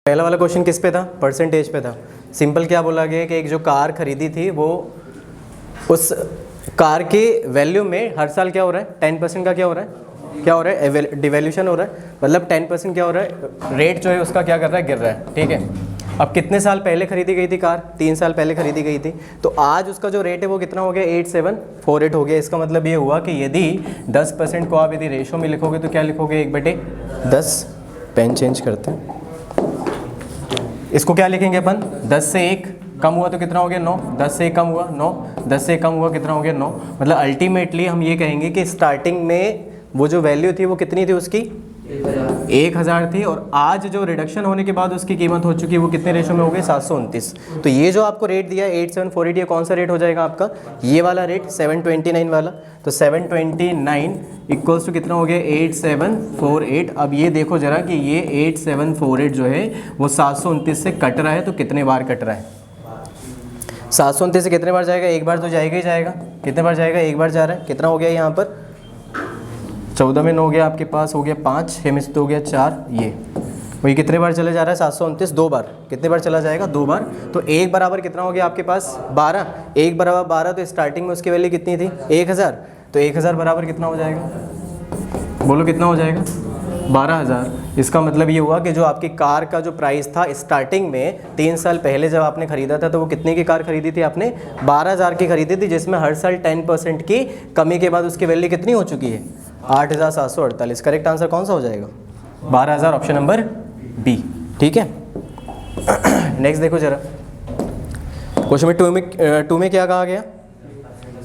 पहला वाला क्वेश्चन किस पे था? परसेंटेज पे था। सिंपल क्या बोला गया कि एक जो कार खरीदी थी वो उस कार के वैल्यू में हर साल क्या हो रहा है? 10% का क्या हो रहा है? क्या हो रहा है? डिवैल्यूशन हो रहा है। मतलब 10% क्या हो रहा है? रेट जो है उसका क्या कर रहा है? गिर रहा है। ठीक है। अब कितने साल पहले खरीदी गई थी कार? 3 साल पहले खरीदी गई थी। तो आज उसका जो रेट है वो कितना हो गया? 8748 हो गया। इसका मतलब ये हुआ कि यदि 10% को आप यदि रेशो में लिखोगे तो क्या लिखोगे? 1/10। पेन चेंज करते हैं। इसको क्या लिखेंगे अपन? 10 से 1 कम हुआ तो कितना हो गया? 9। 10 से 1 कम हुआ 9। 10 से 1 कम हुआ कितना हो गया? 9। मतलब अल्टीमेटली हम ये कहेंगे कि स्टार्टिंग में वो जो वैल्यू थी वो कितनी थी उसकी? 1000 थी। और आज जो रिडक्शन होने के बाद उसकी कीमत हो चुकी है वो कितने रेशो में हो गई? 729। तो ये जो आपको रेट दिया 8748, ये कौन सा रेट हो जाएगा आपका? ये वाला रेट 729 वाला। तो 729 इक्वल्स टू कितना हो गया? 8748। अब ये देखो जरा कि ये 8748 जो है वो 729 से कट रहा है तो कितने बार कट रहा है? 729 से कितने बार जाएगा? एक बार तो जाएगा ही जाएगा। कितने बार जाएगा? एक बार जा रहा है। कितना हो गया यहाँ पर? 14 में 9 हो गया आपके पास, हो गया 5, 6 में से तो हो गया 4। ये वही कितने बार चले जा रहा है? 729 2 बार। कितने बार चला जाएगा? 2 बार। तो 1 बराबर कितना हो गया आपके पास? 12। 1 बराबर 12 तो स्टार्टिंग में उसकी वैल्यू कितनी थी? 1000। तो 1000 बराबर कितना हो जाएगा? बोलो कितना हो जाएगा? 12000। इसका मतलब ये हुआ कि जो आपकी कार का जो प्राइस था स्टार्टिंग में 3 साल पहले जब आपने ख़रीदा था तो वो कितने की कार खरीदी थी आपने? 12000 की खरीदी थी, जिसमें हर साल 10% की कमी के बाद उसकी वैल्यू कितनी हो चुकी है? 8748। करेक्ट आंसर कौन सा हो जाएगा? 12000, ऑप्शन नंबर बी। ठीक है। नेक्स्ट देखो जरा, क्वेश्चन नंबर 2 में क्या कहा गया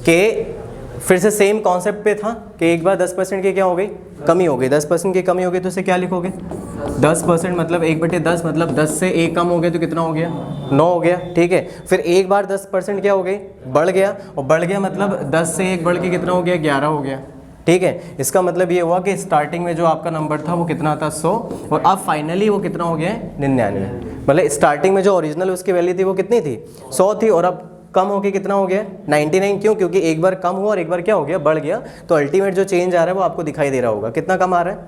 कि फिर से सेम कॉन्सेप्ट पे था कि एक बार 10% की क्या हो गई? कमी हो गई। 10% की कमी हो गई तो उसे क्या लिखोगे? 10% मतलब 1/10, मतलब 10 से 1 कम हो गया तो कितना हो गया? 9 हो गया। ठीक है। फिर एक बार 10% क्या हो गई? बढ़ गया। और बढ़ गया मतलब 10 से 1 बढ़ के कितना हो गया? 11 हो गया। ठीक है। इसका मतलब ये हुआ कि स्टार्टिंग में जो आपका नंबर था वो कितना था? 100। और अब फाइनली वो कितना हो गया है? 99। मतलब स्टार्टिंग में जो ओरिजिनल उसकी वैल्यू थी वो कितनी थी? 100 थी। और अब कम होके कितना हो गया? 99। क्यों? क्योंकि एक बार कम हुआ और एक बार क्या हो गया? बढ़ गया। तो अल्टीमेट जो चेंज आ रहा है वो आपको दिखाई दे रहा होगा। कितना कम आ रहा है?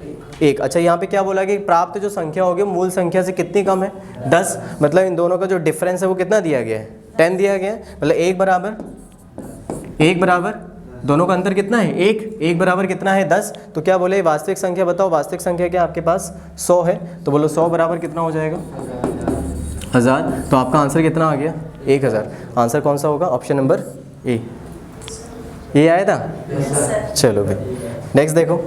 1। अच्छा, यहाँ पे क्या बोला कि प्राप्त जो संख्या होगी मूल संख्या से कितनी कम है? 10। मतलब इन दोनों का जो डिफरेंस है वो कितना दिया गया है? 10 दिया गया है। मतलब 1 बराबर दोनों का अंतर कितना है? 1 बराबर कितना है? 10। तो क्या बोले? वास्तविक संख्या बताओ। वास्तविक संख्या क्या आपके पास? 100 है। तो बोलो 100 बराबर कितना हो जाएगा? 1000। तो आपका आंसर कितना आ गया? 1000। आंसर कौन सा होगा? Option number A. ये आया था? चलो भाई, नेक्स्ट देखो।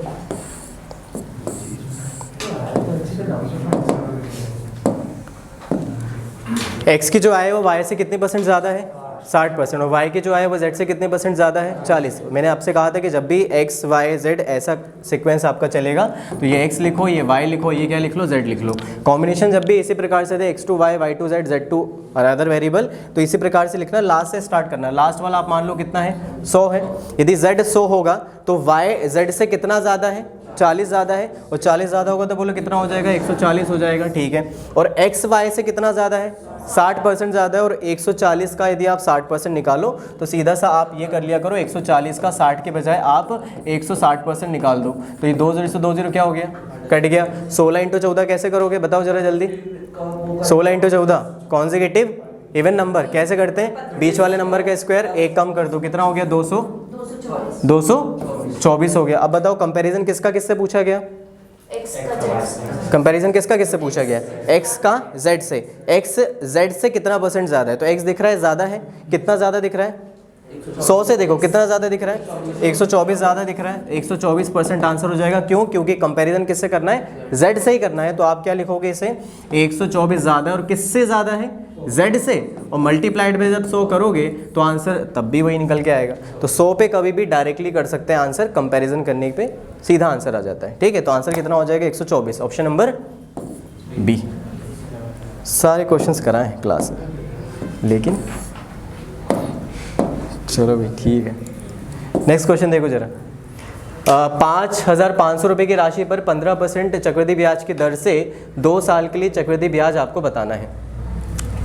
एक्स की जो आय है वो वाई से कितने % ज़्यादा है? 60%। और y की जो आय है वो z से कितने % ज़्यादा है? 40। मैंने आपसे कहा था कि जब भी x y z ऐसा सीक्वेंस आपका चलेगा तो ये x लिखो, ये y लिखो, ये क्या लिख लो? z लिख लो। कॉम्बिनेशन जब भी इसी प्रकार से थे x to y, y to z, z to other variable, तो इसी प्रकार से लिखना। लास्ट से स्टार्ट करना। लास्ट वाला आप मान लो कितना है? 100 है। यदि z 100 होगा तो y z से कितना ज़्यादा है? 40 ज़्यादा है। और 40 ज़्यादा होगा तो बोलो कितना हो जाएगा? 140 हो जाएगा। ठीक है। और x y से कितना ज़्यादा है? 60% ज़्यादा है। और 140 का यदि आप 60% निकालो तो सीधा सा आप ये कर लिया करो, 140 का 60 के बजाय आप 160% निकाल दो। तो ये 2 0 से 2 0 क्या हो गया? कट गया। 16 × 14 कैसे करोगे? बताओ ज़रा जल्दी। 16 × 14 कॉन्सेक्यूटिव इवन नंबर कैसे करते हैं? बीच वाले नंबर का स्क्वायर 1 कम कर दो। कितना हो गया? 224 हो गया। अब बताओ कंपैरिजन किसका किससे पूछा गया? कंपैरिजन किसका किससे पूछा गया? x का z से। x z से कितना % ज़्यादा है? तो x दिख रहा है ज़्यादा है। कितना ज़्यादा दिख रहा है? 100 से देखो कितना ज़्यादा दिख रहा है? 124 ज़्यादा दिख रहा है। 124% आंसर हो जाएगा। क्यों? क्योंकि कंपैरिजन किससे करना है? z से ही करना है। तो आप क्या लिखोगे इसे? 124 ज़्यादा है। और किससे ज़्यादा है? z से। और मल्टीप्लाइड में जब 100 करोगे तो आंसर तब भी वही निकल के आएगा। तो 100 पे कभी भी डायरेक्टली कर सकते हैं आंसर, कंपैरिजन करने पे सीधा आंसर आ जाता है। ठीक है। तो आंसर कितना हो जाएगा? 124, ऑप्शन नंबर बी। सारे क्वेश्चंस कराएं क्लास में, लेकिन चलो भाई ठीक है। नेक्स्ट क्वेश्चन देखो जरा। 5500 रुपये की राशि पर 15% चक्रवृद्धि ब्याज की दर से 2 साल के लिए चक्रवृद्धि ब्याज आपको बताना है।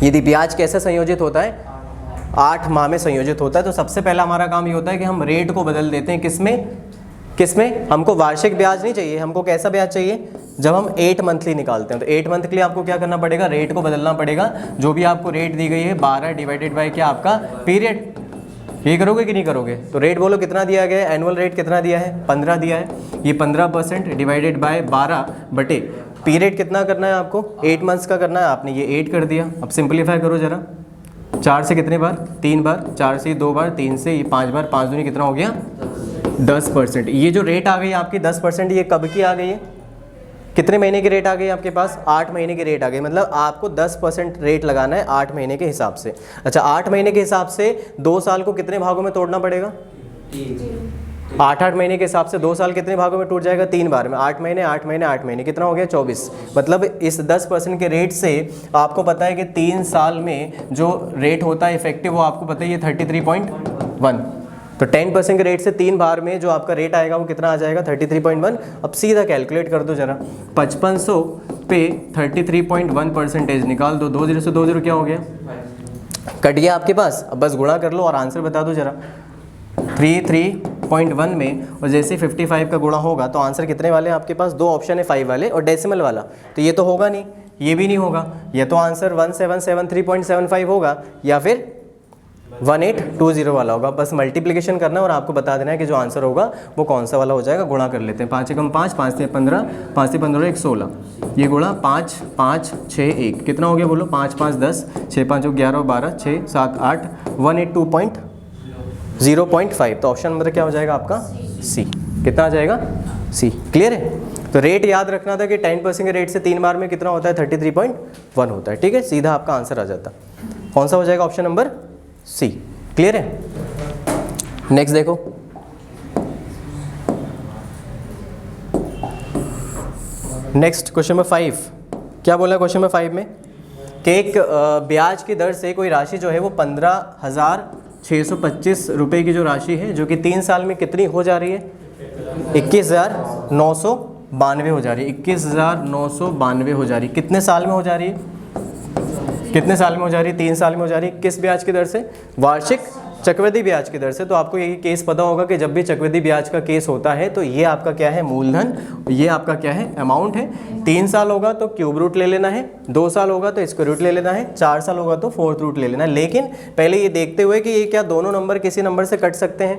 यदि ब्याज कैसे संयोजित होता है? 8 माह में संयोजित होता है। तो सबसे पहला हमारा काम ये होता है कि हम रेट को बदल देते हैं। किस में? किसमें? हमको वार्षिक ब्याज नहीं चाहिए, हमको कैसा ब्याज चाहिए? जब हम 8 मंथली निकालते हैं तो 8 मंथ के लिए आपको क्या करना पड़ेगा? रेट को बदलना पड़ेगा। जो भी आपको रेट दी गई है 12 डिवाइडेड बाय क्या? आपका पीरियड। ये करोगे कि नहीं करोगे? तो रेट बोलो कितना दिया गया है? एनुअल रेट कितना दिया है? 15 दिया है। ये 15% डिवाइडेड बाय 12 बटे पीरियड कितना करना है आपको? 8 मंथ्स का करना है। आपने ये 8 कर दिया। अब सिंपलीफाई करो जरा। 4 से कितने बार? 3 बार। 4 से 2 बार, 3 से ये 5 बार, 5 दूनी कितना हो गया? 10%। ये जो रेट आ गई आपकी 10%, ये कब की आ गई है? कितने महीने की रेट आ गई आपके पास? 8 महीने की रेट आ गई। मतलब आपको 10% रेट लगाना है 8 महीने के हिसाब से। अच्छा, 8 महीने के हिसाब से 2 साल को कितने भागों में तोड़ना पड़ेगा? 8 महीने के हिसाब से 2 साल कितने भागों में टूट जाएगा? 3 बार में। 8 महीने 8 महीने 8 महीने कितना हो गया? 24। मतलब इस 10% के रेट से आपको पता है कि 3 साल में जो रेट होता है इफेक्टिव, वो आपको पता है ये 33.1। तो 10% के रेट से 3 बार में जो आपका रेट आएगा वो कितना आ जाएगा? 33.1। अब सीधा कैलकुलेट कर दो जरा। 5500 पे 33.1% निकाल दो। 2 0 से 2 0 क्या हो गया? कट गया आपके पास। अब बस गुणा कर लो और आंसर बता दो जरा। 33.1 में और जैसे 55 का गुणा होगा तो आंसर कितने वाले हैं आपके पास? 2 ऑप्शन है, 5 वाले और डेसिमल वाला। तो ये तो होगा नहीं, ये भी नहीं होगा। या तो आंसर 1773.75 होगा या फिर 1820 वाला होगा। बस मल्टीप्लिकेशन करना है और आपको बता देना है कि जो आंसर होगा वो कौन सा वाला हो जाएगा। गुणा कर लेते हैं। 5 एकम 5, 5 से 15, 5 से 15 1 16। ये गुणा 5 5 6 1 कितना हो गया बोलो? 5 5 10, 6 5 11 12, 6 7 8, 182.0.5। तो ऑप्शन नंबर क्या हो जाएगा आपका? सी। कितना आ जाएगा? सी। क्लियर है? तो रेट याद रखना था कि 10% के रेट से 3 बार में कितना होता है? 33.1 होता है। ठीक है, सीधा आपका आंसर आ जाता। कौन सा हो जाएगा? Option number C. क्लियर है? नेक्स्ट देखो। Next question number 5। क्या बोला क्वेश्चन नंबर 5 में? कि एक ब्याज की दर से कोई राशि जो है वो 15,625 रुपये की जो राशि है, जो कि 3 साल में कितनी हो जा रही है? 21,992 हो जा रही है। 21,992 हो जा रही है। कितने साल में हो जा रही है? कितने साल में हो जा रही है? 3 साल में हो जा रही है। किस ब्याज की दर से? वार्षिक चक्रवृद्धि ब्याज की दर से। तो आपको ये केस पता होगा कि जब भी चक्रवृद्धि ब्याज का केस होता है तो ये आपका क्या है? मूलधन। ये आपका क्या है? अमाउंट है। 3 साल होगा तो क्यूब रूट ले लेना है, 2 साल होगा तो स्क्वायर रूट ले लेना है, 4 साल होगा तो फोर्थ रूट ले लेना है। लेकिन पहले ये देखते हुए कि ये क्या दोनों नंबर किसी नंबर से कट सकते हैं?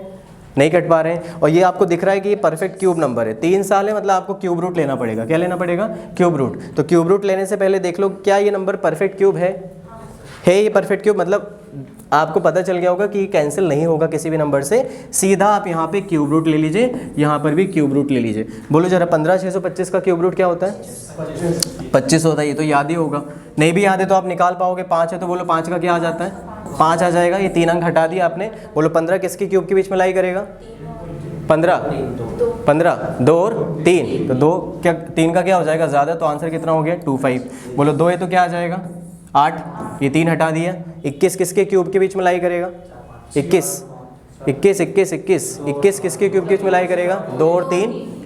नहीं कट पा रहे हैं। और ये आपको दिख रहा है कि ये परफेक्ट क्यूब नंबर है। 3 साल है, मतलब आपको क्यूब रूट लेना पड़ेगा। क्या लेना पड़ेगा? Cube root. तो क्यूब रूट लेने से पहले देख लो क्या ये नंबर परफेक्ट क्यूब है ये परफेक्ट क्यूब। मतलब आपको पता चल गया होगा कि ये कैंसिल नहीं होगा किसी भी नंबर से। सीधा आप यहाँ पे क्यूब रूट ले लीजिए, यहाँ पर भी क्यूब रूट ले लीजिए। बोलो जरा 15,625 का क्यूब रूट क्या होता है? 25 होता है। ये तो याद ही होगा। नहीं भी याद है तो आप निकाल पाओगे। 5 है तो बोलो 5 का क्या आ जाता है? 5 आ जाएगा। ये 3 अंक हटा दिया आपने। बोलो 15 किसके क्यूब के बीच में लाई करेगा? 15 2 और 3। तो 2 क्या 3 का क्या हो जाएगा? ज़्यादा। तो आंसर कितना हो गया? 25। बोलो 2 है तो क्या आ जाएगा? 8। ये 3 हटा दिया। 21 किसके क्यूब के बीच में लाई करेगा? 21 किसके क्यूब के बीच में लाई करेगा? 2 और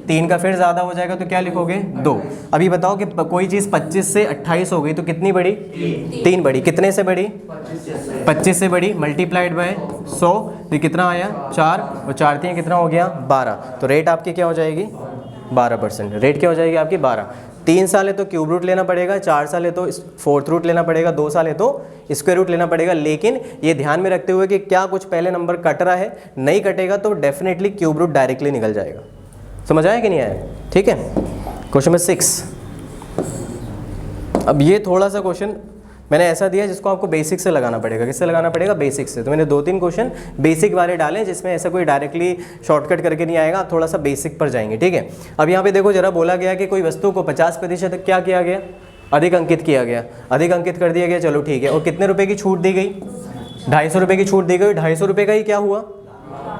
3 का फिर ज़्यादा हो जाएगा तो क्या लिखोगे? 2। अभी बताओ कि कोई चीज़ 25 से 28 हो गई तो कितनी बढ़ी? 3 बढ़ी। कितने से बढ़ी? 25 से बढ़ी। मल्टीप्लाइड बाय 100 तो कितना आया? 4 और 4 3 कितना हो गया? 12। तो रेट आपकी क्या हो जाएगी? 12%। रेट क्या हो जाएगी आपकी? 12। 3 साल है तो क्यूब रूट लेना पड़ेगा, 4 साल है तो फोर्थ रूट लेना पड़ेगा, 2 साल है तो स्क्वायर रूट लेना पड़ेगा। लेकिन ये ध्यान में रखते हुए कि क्या कुछ पहले नंबर कट रहा है, नहीं कटेगा तो डेफिनेटली क्यूब रूट डायरेक्टली निकल जाएगा। समझ आया कि नहीं आया? ठीक है। Question number 6। अब ये थोड़ा सा क्वेश्चन मैंने ऐसा दिया जिसको आपको बेसिक से लगाना पड़ेगा। किससे लगाना पड़ेगा? बेसिक से। तो मैंने 2-3 क्वेश्चन बेसिक वाले डाले जिसमें ऐसा कोई डायरेक्टली शॉर्टकट करके नहीं आएगा। आप थोड़ा सा बेसिक पर जाएंगे। ठीक है। अब यहाँ पे देखो जरा, बोला गया कि कोई वस्तु को 50% क्या किया गया? अधिक अंकित किया गया। अधिक अंकित कर दिया गया। चलो ठीक है। और कितने रुपये की छूट दी गई? 250 रुपये की छूट दी गई। 250 रुपये का ही क्या हुआ?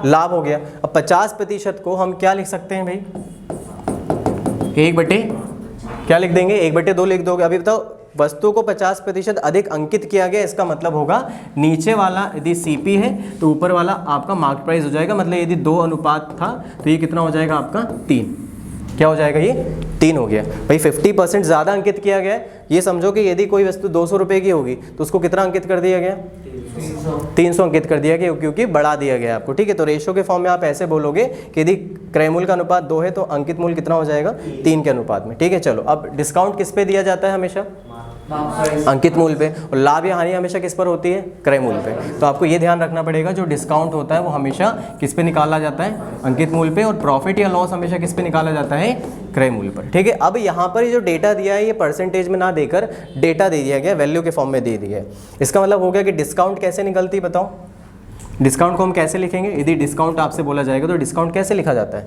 लाभ हो गया। अब 50% को हम क्या लिख सकते हैं भाई? 1/, क्या लिख देंगे? 1/2 लिख दोगे। अभी बताओ, वस्तु को 50% अधिक अंकित किया गया, इसका मतलब होगा नीचे वाला यदि CP है तो ऊपर वाला आपका मार्केट प्राइस हो जाएगा। मतलब यदि 2 अनुपात था तो ये कितना हो जाएगा आपका? 3। क्या हो जाएगा? ये 3 हो गया भाई। 50% ज़्यादा अंकित किया गया है। ये समझो कि यदि कोई वस्तु 200 रुपये की होगी तो उसको कितना अंकित कर दिया गया? 300 अंकित कर दिया गया क्योंकि बढ़ा दिया गया आपको, ठीक है। तो रेशो के फॉर्म में आप ऐसे बोलोगे कि यदि क्रय मूल्य का अनुपात 2 है तो अंकित मूल्य कितना हो जाएगा, 3 के अनुपात में, ठीक है। चलो अब डिस्काउंट किस पे दिया जाता है हमेशा, अंकित मूल्य पे, और लाभ या हानि हमेशा किस पर होती है, क्रय मूल्य पे। तो आपको ये ध्यान रखना पड़ेगा, जो डिस्काउंट होता है वो हमेशा किस पे निकाला जाता है, अंकित मूल्य पे, और प्रॉफिट या लॉस हमेशा किस पे निकाला जाता है, क्रय मूल्य पर, ठीक है। अब यहाँ पर ये जो डेटा दिया है ये परसेंटेज में ना देकर डेटा दे दिया गया, वैल्यू के फॉर्म में दे दिया है। इसका मतलब हो गया कि डिस्काउंट कैसे निकलती, बताओ डिस्काउंट को हम कैसे लिखेंगे। यदि डिस्काउंट आपसे बोला जाएगा तो डिस्काउंट कैसे लिखा जाता है,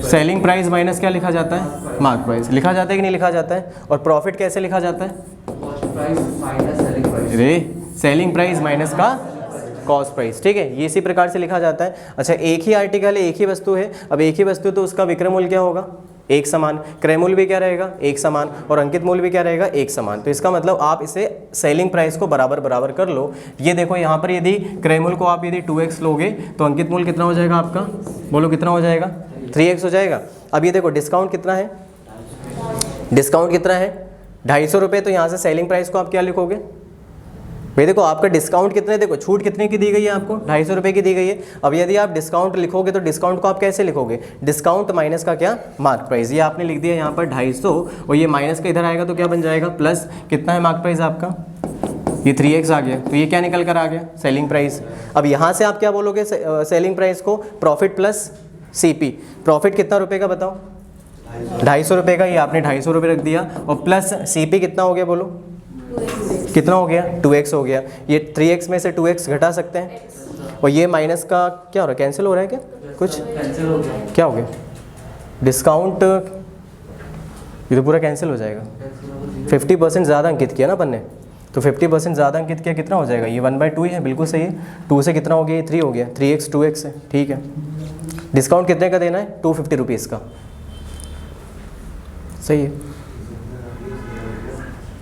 सेलिंग प्राइस माइनस क्या लिखा जाता है, मार्क प्राइस लिखा जाता है कि नहीं लिखा जाता है। और प्रॉफिट कैसे लिखा जाता है, सेलिंग प्राइस माइनस का कॉस्ट प्राइस, ठीक है। ये इसी प्रकार से लिखा जाता है। अच्छा, एक ही आर्टिकल है, एक ही वस्तु है, अब एक ही वस्तु तो उसका विक्रय मूल्य क्या होगा, एक समान, क्रय मूल्य भी क्या रहेगा, एक समान, और अंकित मूल्य भी क्या रहेगा, एक समान। तो इसका मतलब आप इसे सेलिंग प्राइस को बराबर बराबर कर लो। ये देखो यहाँ पर यदि क्रय मूल्य को आप यदि 2x लोगे तो अंकित मूल्य कितना हो जाएगा आपका, बोलो कितना हो जाएगा, 3x हो जाएगा। अब ये देखो डिस्काउंट कितना है, डिस्काउंट कितना है 250 रुपये, तो यहाँ से सेलिंग प्राइस को आप क्या लिखोगे भाई, देखो आपका डिस्काउंट कितने, देखो छूट कितने की दी गई है आपको, 250 रुपये की दी गई है। अब यदि आप डिस्काउंट लिखोगे तो डिस्काउंट को आप कैसे लिखोगे, डिस्काउंट माइनस का क्या, मार्क प्राइस। ये आपने लिख दिया यहाँ पर 250, और ये माइनस का इधर आएगा तो क्या बन जाएगा, प्लस कितना है मार्क प्राइस आपका, ये 3x आ गया, तो ये क्या निकल कर आ गया, सेलिंग प्राइस। अब यहाँ से आप क्या बोलोगे, सेलिंग प्राइस को प्रॉफिट प्लस CP, प्रॉफिट कितना रुपये का बताओ, 250 रुपये का, ये आपने 250 रुपये रख दिया, और प्लस CP कितना हो गया बोलो, कितना हो गया, 2x हो गया। ये 3x में से 2x घटा सकते हैं, और ये माइनस का क्या हो रहा है, कैंसिल हो रहा है क्या, कुछ कैंसिल हो गया, क्या हो गया, डिस्काउंट ये तो पूरा कैंसिल हो जाएगा। 50% ज़्यादा अंकित किया ना अपन ने, तो 50% ज़्यादा अंकित किया, कितना हो जाएगा, ये 1/2 है, बिल्कुल सही है। 2 से कितना हो गया, ये 3 हो गया, 3x 2x है, ठीक है। डिस्काउंट कितने का देना है, 250 रुपीज़ का, सही है।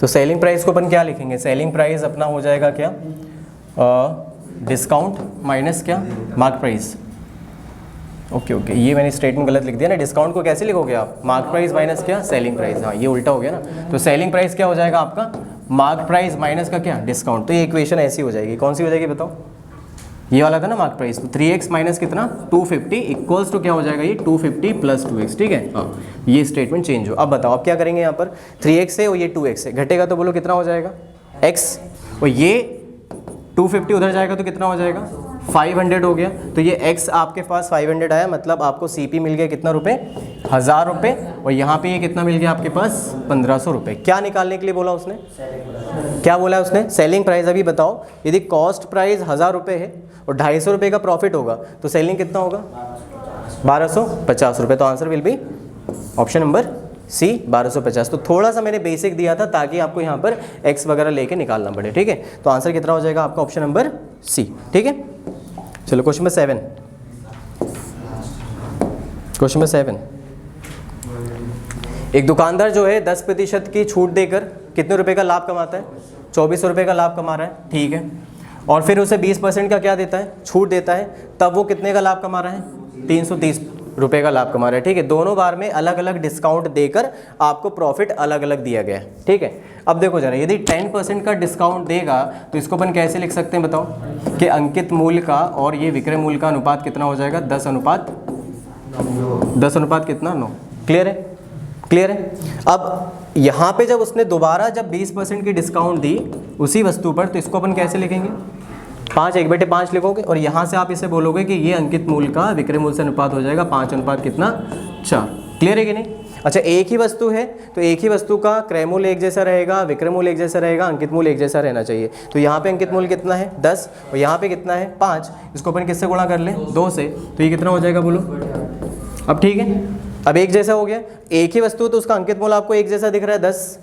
तो सेलिंग प्राइस को अपन क्या लिखेंगे, सेलिंग प्राइस अपना हो जाएगा क्या, डिस्काउंट माइनस क्या, मार्क प्राइस। ओके ओके, ये मैंने स्टेटमेंट गलत लिख दिया ना, डिस्काउंट को कैसे लिखोगे आप, मार्क प्राइस माइनस क्या, सेलिंग प्राइस, हाँ ये उल्टा हो गया ना। तो सेलिंग प्राइस क्या हो जाएगा आपका, मार्क प्राइस माइनस का क्या, डिस्काउंट। तो ये इक्वेशन ऐसी हो जाएगी, कौन सी हो जाएगी बताओ, ये वाला था ना मार्क प्राइस, तो 3x माइनस कितना 250 इक्वल्स टू क्या हो जाएगा, ये 250 प्लस 2x, ठीक है। हाँ ये स्टेटमेंट चेंज हो। अब बताओ आप क्या करेंगे, यहाँ पर 3x है और ये 2x है, घटेगा तो बोलो कितना हो जाएगा, x, और ये 250 उधर जाएगा तो कितना हो जाएगा, 500 हो गया। तो ये x आपके पास 500 आया, मतलब आपको CP मिल गया कितना रुपये, 1000 रुपये, और यहाँ पे ये कितना मिल गया आपके पास, 1500 रुपये। क्या निकालने के लिए बोला उसने, क्या बोला है उसने, सेलिंग प्राइस। अभी बताओ यदि कॉस्ट प्राइस 1000 रुपये है और 250 रुपये का प्रॉफिट होगा तो सेलिंग कितना होगा, 1250 रुपये। तो answer will be option number C 1250। तो थोड़ा सा मैंने बेसिक दिया था ताकि आपको यहाँ पर x वगैरह लेके निकालना पड़े, ठीक है। तो आंसर कितना हो जाएगा आपका, ऑप्शन नंबर C, ठीक है। चलो क्वेश्चन नंबर 7, क्वेश्चन नंबर 7, एक दुकानदार जो है 10% की छूट देकर कितने रुपए का लाभ कमाता है, 2400 रुपये का लाभ कमा रहा है, ठीक है। और फिर उसे 20% का क्या देता है, छूट देता है, तब वो कितने का लाभ कमा रहा है, 330 रुपये का लाभ कमा रहा है, ठीक है। दोनों बार में अलग अलग डिस्काउंट देकर आपको प्रॉफिट अलग अलग दिया गया है, ठीक है। अब देखो जरा, यदि 10% का डिस्काउंट देगा तो इसको अपन कैसे लिख सकते हैं बताओ, कि अंकित मूल्य का और ये विक्रय मूल्य का अनुपात कितना हो जाएगा, 10 अनुपात कितना, 9। क्लियर है, क्लियर है। अब यहाँ पे जब उसने दोबारा जब 20% की डिस्काउंट दी उसी वस्तु पर, तो इसको अपन कैसे लिखेंगे, 5 1/5 लिखोगे, और यहाँ से आप इसे बोलोगे कि ये अंकित मूल्य का विक्रय मूल्य से अनुपात हो जाएगा 5 अनुपात कितना, 4। क्लियर है कि नहीं। अच्छा, एक ही वस्तु है तो एक ही वस्तु का क्रय मूल्य एक जैसा रहेगा, विक्रय मूल्य एक जैसा रहेगा, अंकित मूल्य एक जैसा रहना चाहिए। तो यहाँ पे अंकित मूल्य कितना है 10, और यहाँ पे कितना है 5, इसको अपन किससे गुणा कर लें, 2 से, तो ये कितना हो जाएगा बोलो। अब ठीक है, अब एक जैसा हो गया, एक ही वस्तु तो उसका अंकित मूल्य आपको एक जैसा दिख रहा है 10,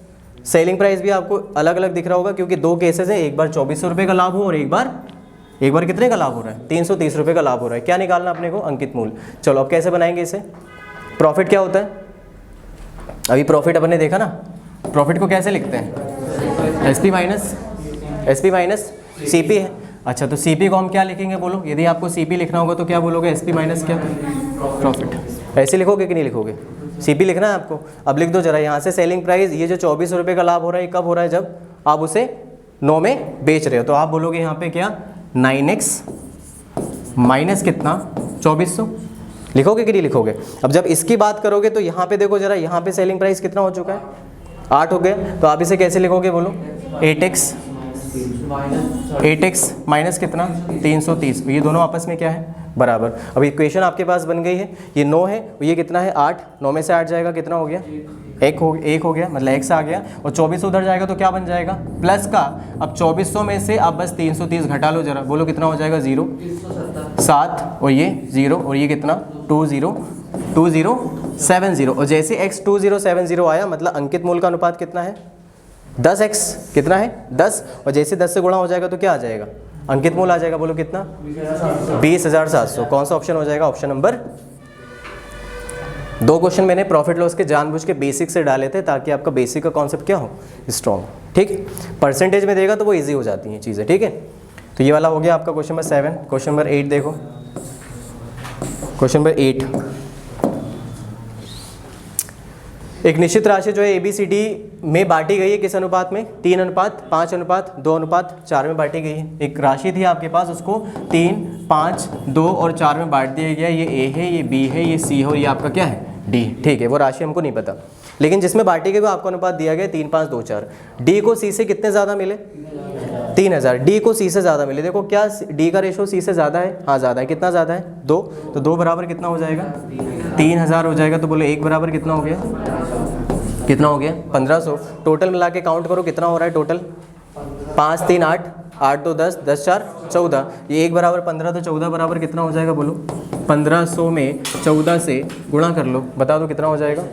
सेलिंग प्राइस भी आपको अलग अलग दिख रहा होगा, क्योंकि 2 केसेस हैं, एक बार 2400 रुपये का लाभ हो और एक बार कितने का लाभ हो रहा है, 330 रुपये का लाभ हो रहा है। क्या निकालना अपने को, अंकित मूल्य। चलो अब कैसे बनाएंगे इसे, प्रॉफिट क्या होता है, अभी प्रॉफिट अपन ने देखा ना, प्रॉफिट को कैसे लिखते हैं, एसपी माइनस CP है। अच्छा, तो CP को हम क्या लिखेंगे बोलो, यदि आपको CP लिखना होगा तो क्या बोलोगे, SP माइनस क्या, प्रॉफिट। ऐसे लिखोगे कि नहीं लिखोगे, CP लिखना है आपको। अब लिख दो जरा यहाँ से, सेलिंग प्राइस, ये जो 2400 रुपये का लाभ हो रहा है, कब हो रहा है, जब आप उसे 9 में बेच रहे हो, तो आप बोलोगे यहाँ पे क्या 9x माइनस कितना 2400 लिखोगे कि नहीं लिखोगे। अब जब इसकी बात करोगे तो यहाँ पे देखो जरा, यहाँ पे सेलिंग प्राइस कितना हो चुका है 8 हो गया, तो आप इसे कैसे लिखोगे बोलो 8x माइनस कितना 330, ये दोनों आपस में क्या है बराबर। अब इक्वेशन आपके पास बन गई है, ये 9 है, ये कितना है 8, 9 में से 8 जाएगा कितना हो गया 1 हो गया, मतलब x आ गया, और 2400 उधर जाएगा तो क्या बन जाएगा प्लस का। अब 2400 में से आप बस 330 घटा लो जरा, बोलो कितना हो जाएगा 0 7, और ये 0, और ये कितना 2070, और जैसे x 2070 आया मतलब अंकित मूल का अनुपात कितना है 10x, कितना है 10, और जैसे 10 से गुणा हो जाएगा तो क्या आ जाएगा अंकित मूल आ जाएगा, बोलो कितना 20,700। कौन सा ऑप्शन हो जाएगा, ऑप्शन नंबर 2 क्वेश्चन मैंने प्रॉफिट लॉस के जानबूझ के बेसिक से डाले थे ताकि आपका बेसिक का कॉन्सेप्ट क्या हो स्ट्रॉन्ग, ठीक। परसेंटेज में देगा तो वो इजी हो जाती हैं चीज़ें, ठीक है। तो ये वाला हो गया आपका क्वेश्चन नंबर 7। क्वेश्चन नंबर 8 देखो, क्वेश्चन नंबर 8, एक निश्चित राशि जो है ABCD में बांटी गई है किस अनुपात में 3 अनुपात 5 अनुपात 2 अनुपात 4 में बांटी गई है। एक राशि थी आपके पास, उसको 3 5 2 और 4 में बांट दिया गया, ये A है, ये B है, ये C है, और ये आपका क्या है D, ठीक है। वो राशि हमको नहीं पता, लेकिन जिसमें बांटी गई वो आपको अनुपात दिया गया 3 5 2 4। D को C से कितने ज़्यादा मिले 3000, D को C से ज़्यादा मिले। देखो क्या D का रेशो C से ज़्यादा है, हाँ ज़्यादा है, कितना ज़्यादा है 2, तो 2 बराबर कितना हो जाएगा 3000 हो जाएगा, तो बोले 1 बराबर कितना हो गया 1500। टोटल मिला के काउंट करो कितना हो रहा है टोटल 5 3 8 8 2 10 10 4 14, ये 1 बराबर 15, तो 14 बराबर कितना हो जाएगा बोलो 1500 में 14 से गुणा कर लो, बता दो कितना हो जाएगा,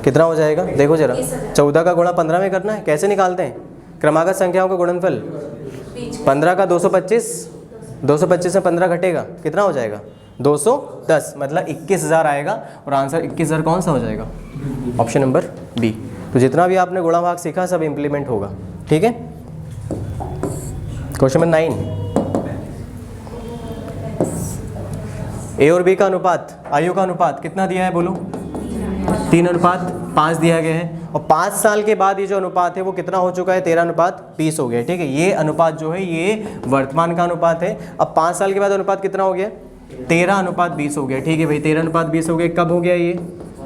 कितना हो जाएगा। देखो जरा 14 का गुणा 15 में करना है, कैसे निकालते हैं क्रमागत संख्याओं का गुणनफल 15 का 225 में 15 घटेगा कितना हो जाएगा 210, मतलब 21,000 आएगा, और आंसर 21,000 कौन सा हो जाएगा ऑप्शन नंबर बी। तो जितना भी आपने गुणा भाग सीखा सब इंप्लीमेंट होगा, ठीक है। क्वेश्चन नंबर 9, ए और बी का अनुपात, आयु का अनुपात कितना दिया है बोलो 3 अनुपात 5 दिया गया है, और 5 साल के बाद ये जो अनुपात है वो कितना हो चुका है 13 अनुपात 20 हो गया, ठीक है। ये अनुपात जो है ये वर्तमान का अनुपात है। अब 5 साल के बाद अनुपात कितना हो गया 13 अनुपात 20 हो गया, ठीक है भाई 13 अनुपात 20 हो गया। कब हो गया ये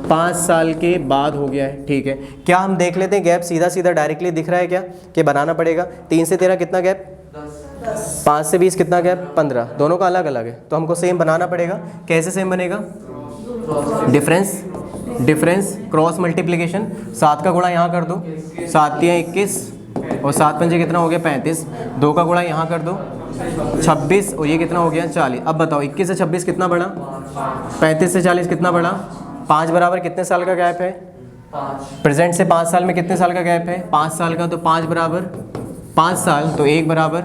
5 साल के बाद हो गया है, ठीक है। क्या हम देख लेते हैं गैप सीधा सीधा डायरेक्टली दिख रहा है क्या कि बनाना पड़ेगा। 3 से 13 कितना गैप 5 से 20 कितना गैप 15, दोनों का अलग अलग है, तो हमको सेम बनाना पड़ेगा। कैसे सेम बनेगा डिफरेंस क्रॉस मल्टीप्लिकेशन, 7 का गुणा यहाँ कर दो 7 या 21, और 7 पंजे कितना हो गया 35, 2 का गुणा यहाँ कर दो 26, और ये कितना हो गया 40। अब बताओ 21 से 26 कितना बढ़ा 35 से 40 कितना बढ़ा 5 बराबर कितने साल का गैप है प्रेजेंट से 5 साल में कितने साल का गैप है 5 साल का, तो 5 बराबर 5 साल, तो 1 बराबर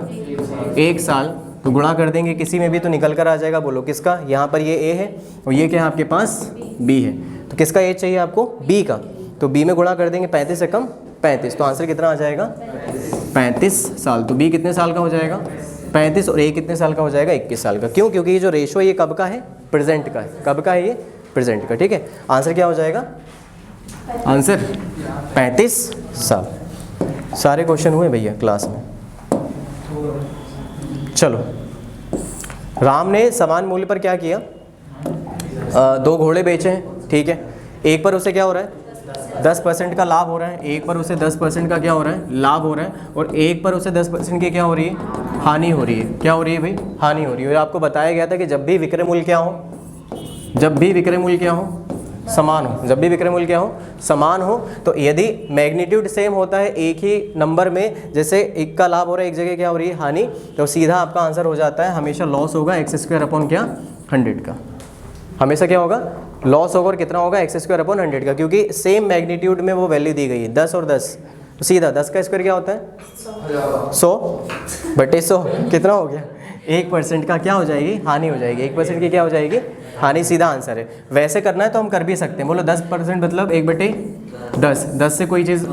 1 साल, तो गुणा कर देंगे किसी में भी तो निकल कर आ जाएगा। बोलो किसका, यहाँ पर ये A है और ये क्या है आपके पास B है, तो किसका एज चाहिए आपको B का, तो B में गुणा कर देंगे 35 से कम 35, तो आंसर कितना आ जाएगा 35 साल। तो B कितने साल का हो जाएगा 35, और A कितने साल का हो जाएगा 21 साल का। क्यों, क्योंकि ये जो रेशो है ये कब का है प्रेजेंट का है, कब का है ये प्रेजेंट का, ठीक है। आंसर क्या हो जाएगा आंसर 35 साल। सारे क्वेश्चन हुए भैया क्लास में। चलो, राम ने समान मूल्य पर क्या किया 2 घोड़े बेचे हैं, ठीक है। एक पर उसे क्या हो रहा है 10% का लाभ हो रहा है, एक पर उसे 10% का क्या हो रहा है लाभ हो रहा है, और एक पर उसे 10% की क्या हो रही है हानि हो रही है। क्या हो रही है भाई हानि हो रही है। और आपको बताया गया था कि जब भी विक्रय मूल्य क्या हो, जब भी विक्रय मूल्य क्या हो समान हो, जब भी विक्रय मूल्य क्या हो समान हो, तो यदि मैग्नीट्यूड सेम होता है एक ही नंबर में, जैसे एक का लाभ हो रहा है एक जगह क्या हो रही है हानि, तो सीधा आपका आंसर हो जाता है हमेशा लॉस होगा x² अपॉन क्या 100 का, हमेशा क्या होगा लॉस होगा, और कितना होगा x² अपॉन 100 का, क्योंकि सेम मैग्नीट्यूड में वो वैल्यू दी गई है 10 और 10, तो सीधा 10 का स्क्वायर क्या होता है 100/100 कितना हो गया 1% का क्या हो जाएगी हानि हो जाएगी, 1% की क्या हो जाएगी हानि, सीधा आंसर है। वैसे करना है तो हम कर भी सकते हैं, बोलो 10% मतलब 1/10, 10 से कोई चीज़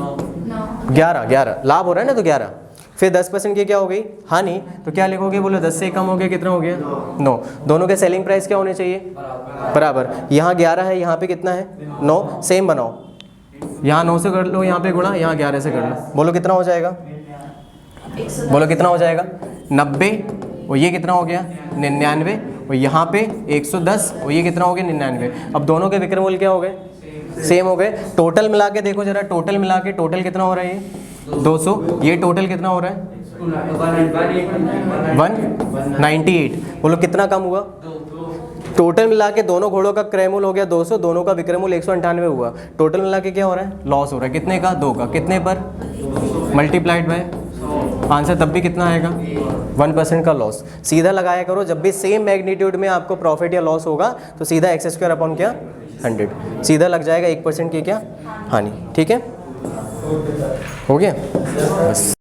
11 लाभ हो रहा है ना, तो 11, फिर 10% की क्या हो गई हानि, तो क्या लिखोगे बोलो 10 से कम हो गया कितना हो गया 9। दोनों के सेलिंग प्राइस क्या होने चाहिए बराबर, यहाँ 11 है यहाँ पे कितना है 9, सेम बनाओ, यहाँ 9 से कर लो यहाँ पे गुणा, यहाँ 11 से कर लो, बोलो कितना हो जाएगा बोलो कितना हो जाएगा 90, और ये कितना हो गया 99, और यहाँ पे 110, और ये कितना हो गया 99। अब दोनों के विक्रय मूल्य क्या हो गए, सेम हो गए। टोटल मिला के देखो जरा, टोटल मिला के टोटल कितना हो रहा है, ये 200, ये टोटल कितना हो रहा है 198। बोलो कितना कम हुआ, टोटल मिला के दोनों घोड़ों का क्रय मूल्य हो गया 200, दोनों का विक्रय मूल्य 198 हुआ। टोटल मिला के क्या हो रहा है, लॉस हो रहा है, कितने का, 2 का, कितने पर, मल्टीप्लाइड बाय, आंसर तब भी कितना आएगा 1% का लॉस। सीधा लगाया करो, जब भी सेम मैग्नीट्यूड में आपको प्रॉफिट या लॉस होगा तो सीधा x² अपॉन क्या 100, सीधा लग जाएगा 1% की क्या हानि। ठीक है, हो गया बस।